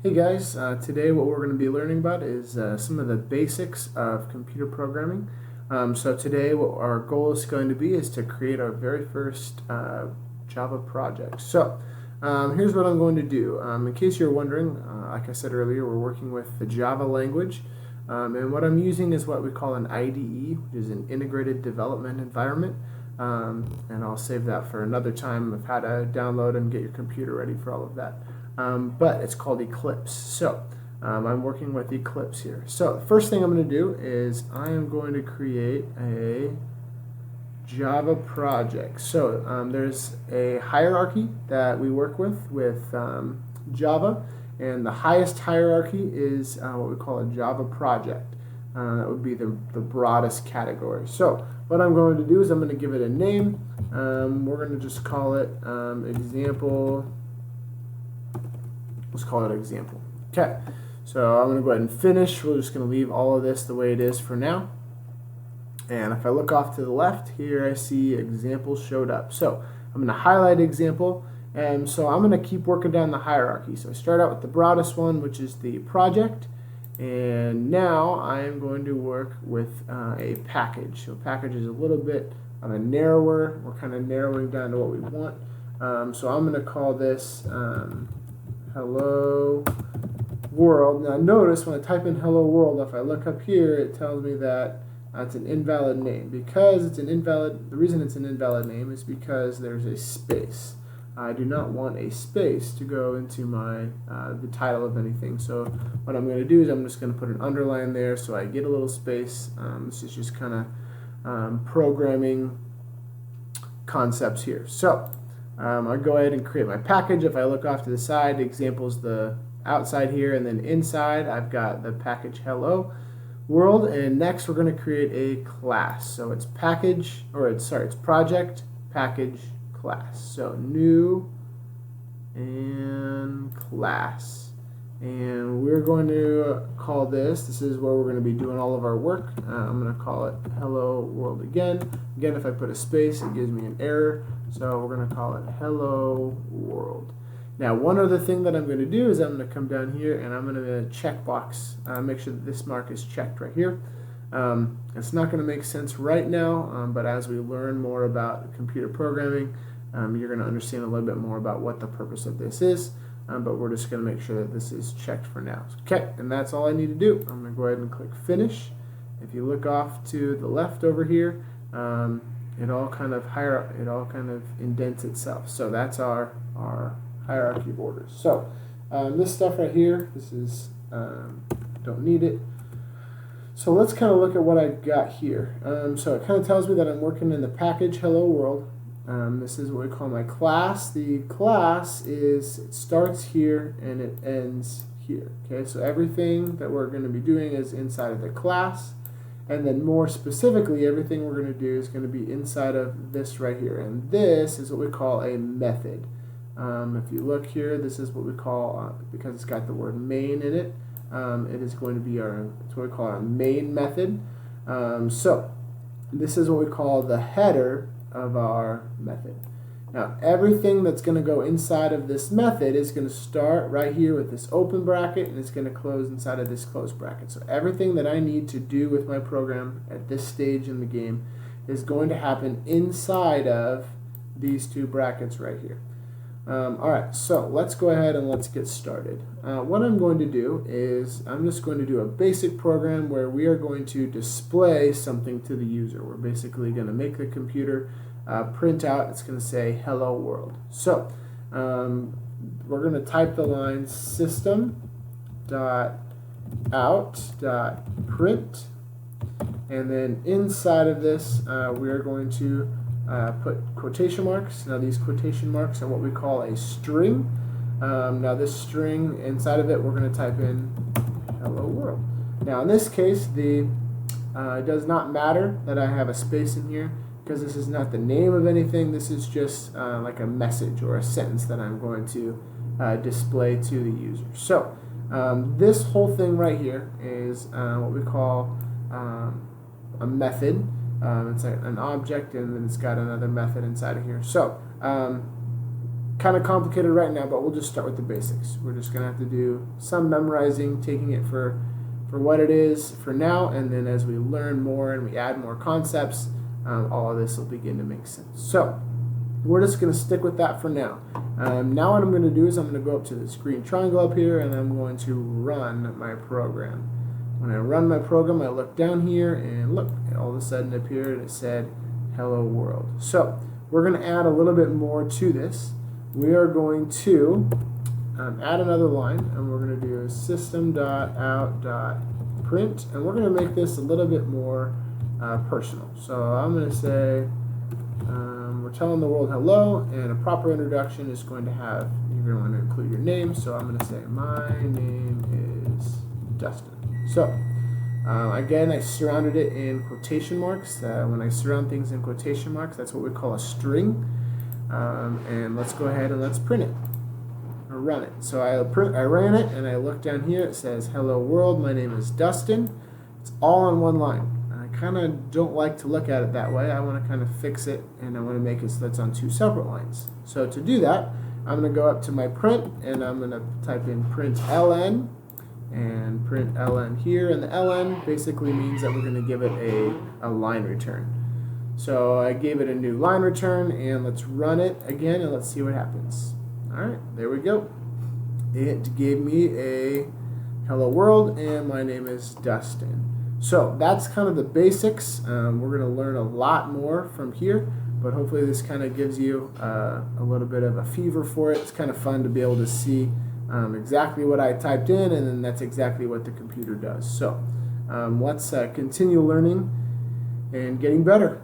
Hey guys, today what we're going to be learning about is some of the basics of computer programming. So today what our goal is going to be is to create our very first Java project. So here's what I'm going to do. In case you're wondering, like I said earlier, we're working with the Java language. And what I'm using is what we call an IDE, which is an integrated development environment. And I'll save that for another time of how to download and get your computer ready for all of that. But it's called Eclipse. So I'm working with Eclipse here. So the first thing I'm going to do is I am going to create a Java project. So there's a hierarchy that we work with Java, and the highest hierarchy is what we call a Java project. That would be the broadest category. So what I'm going to do is I'm going to give it a name. We're going to just call it example. Let's call it example. Okay, so I'm going to go ahead and finish. We're just going to leave all of this the way it is for now. And if I look off to the left, here I see example showed up. So I'm going to highlight example, and so I'm going to keep working down the hierarchy. So I start out with the broadest one, which is the project, and now I am going to work with a package. So package is a little bit of a narrower. We're kind of narrowing down to what we want. So I'm going to call this hello world. Now notice when I type in hello world, if I look up here, it tells me that it's an invalid name. Because it's an invalid, the reason it's an invalid name is because there's a space. I do not want a space to go into my the title of anything. So what I'm going to do is I'm just going to put an underline there so I get a little space. This is just kind of programming concepts here. So I'll go ahead and create my package. If I look off to the side, the example's the outside here, and then inside I've got the package hello world. And next we're going to create a class. So it's package, or it's project package class. So new and class. And we're going to call this is where we're going to be doing all of our work. I'm going to call it hello world again. Again, if I put a space, it gives me an error. So we're going to call it hello world. Now, one other thing that I'm going to do is I'm going to come down here and I'm going to check box, make sure that this mark is checked right here. It's not going to make sense right now, but as we learn more about computer programming, you're going to understand a little bit more about what the purpose of this is. But we're just going to make sure that this is checked for now. Okay, and that's all I need to do. I'm going to go ahead and click finish. If you look off to the left over here, it all kind of indents itself. So that's our hierarchy of orders. So this stuff right here, this is don't need it. So let's kind of look at what I got here. So it kind of tells me that I'm working in the package hello world. This is what we call my class. The class it starts here and it ends here. Okay, so everything that we're going to be doing is inside of the class, and then more specifically, everything we're going to do is going to be inside of this right here, and this is what we call a method. If you look here, this is what we call, because it's got the word main in it, it is going to be it's what we call our main method. So this is what we call the header of our method. Now everything that's going to go inside of this method is going to start right here with this open bracket, and it's going to close inside of this close bracket. So everything that I need to do with my program at this stage in the game is going to happen inside of these two brackets right here. Alright, so let's go ahead and let's get started. What I'm going to do is I'm just going to do a basic program where we are going to display something to the user. We're basically going to make the computer print out. It's going to say hello world. So we're going to type the line system.out.print, and then inside of this we are going to put quotation marks. Now these quotation marks are what we call a string. Now this string, inside of it, we're going to type in hello world. Now in this case, it does not matter that I have a space in here, because this is not the name of anything. This is just like a message or a sentence that I'm going to display to the user. So this whole thing right here is what we call a method. It's an object, and then it's got another method inside of here. So kind of complicated right now, but we'll just start with the basics. We're just going to have to do some memorizing, taking it for what it is for now, and then as we learn more and we add more concepts, all of this will begin to make sense. So we're just going to stick with that for now. Now what I'm going to do is I'm going to go up to this green triangle up here, and I'm going to run my program. When I run my program, I look down here, and look, all of a sudden it appeared and it said hello world. So we're going to add a little bit more to this. We are going to add another line, and we're going to do system.out.print, and we're going to make this a little bit more personal. So I'm going to say we're telling the world hello, and a proper introduction is going to have, you're going to want to include your name, so I'm going to say my name is Dustin. So again, I surrounded it in quotation marks. When I surround things in quotation marks, that's what we call a string. And let's go ahead and let's print it or run it. So I ran it, and I look down here. It says hello world, my name is Dustin. It's all on one line. I kind of don't like to look at it that way. I want to kind of fix it, and I want to make it so that's on two separate lines. So to do that, I'm going to go up to my print, and I'm going to type in print ln, and print ln here, and the ln basically means that we're going to give it a line return. So I gave it a new line return, and let's run it again, and let's see what happens. Alright, there we go. It gave me a hello world, and my name is Dustin. So that's kind of the basics. We're going to learn a lot more from here, but hopefully this kind of gives you a little bit of a fever for it. It's kind of fun to be able to see exactly what I typed in, and then that's exactly what the computer does. So let's continue learning and getting better.